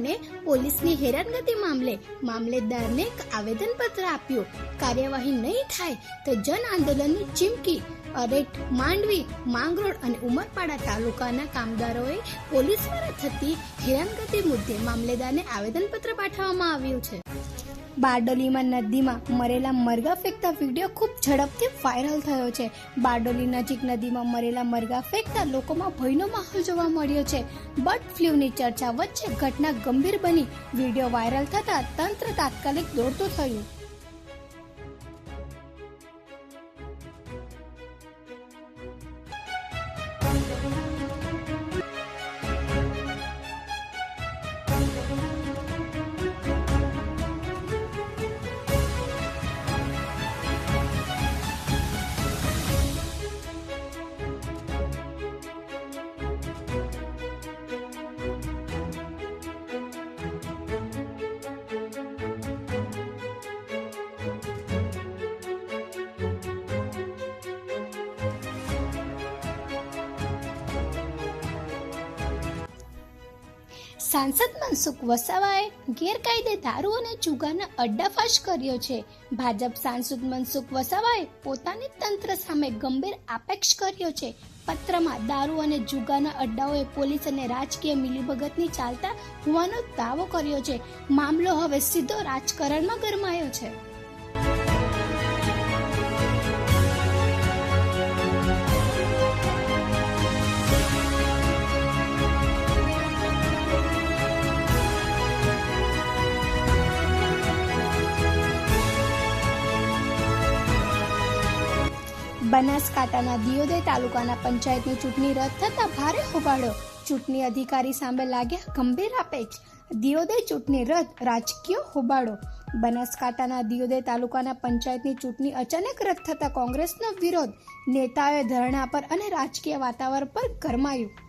સામે પોલીસની હેરાનગતિ મામલે મામલેદારને એક આવેદનપત્ર આપ્યું. કાર્યવાહી નહીં થાય તો જન આંદોલનની ચીમકી. અરેઠ, માંડવી, માંગરોળ અને ઉમરપાડા તાલુકાના કામદારોએ પોલીસ દ્વારા થતી હેરાનગતિ મુદ્દે મામલેદારને આવેદનપત્ર પાઠવવામાં આવ્યું છે. બારડોલીમાં નદીમાં મરેલા મરઘા ફેંકતા વિડીયો ખૂબ ઝડપથી વાયરલ થયો છે. બારડોલી નજીક નદીમાં મરેલા મરઘા ફેંકતા લોકોમાં ભયનો માહોલ જોવા મળ્યો છે. બર્ડ ફ્લૂની ચર્ચા વચ્ચે ઘટના ગંભીર બની વિડીયો વાયરલ થતા તંત્ર તાત્કાલિક દોડતું થયું. સાંસદ મનસુખ વસાવાએ ગેરકાયદે દારૂ અને જુગારના અડ્ડાફાશ કર્યો છે. ભાજપ સાંસદ મનસુખ વસાવાએ પોતાની તંત્ર સામે ગંભીર આક્ષેપ કર્યો છે. પત્રમાં દારૂ અને જુગારના અડ્ડાઓએ પોલીસ અને રાજકીય મિલીભગતની ચાલતા હોવાનો દાવો કર્યો છે. મામલો હવે સીધો રાજકારણમાં ગરમાયો છે. બનાસકાંઠાના દિયોદર તાલુકાના પંચાયતની ચૂંટણી રદ થતા ભારે હોબાળો. ચૂંટણી અધિકારી સામે લાગ્યા ગંભીર આક્ષેપ. દિયોદર ચૂંટણી રદ, રાજકીય હોબાળો. બનાસકાંઠાના દિયોદર તાલુકાના પંચાયતની ચૂંટણી અચાનક રદ થતા કોંગ્રેસનો વિરોધ. નેતાઓએ ધરણા પર અને રાજકીય વાતાવરણ પર ગરમાયું.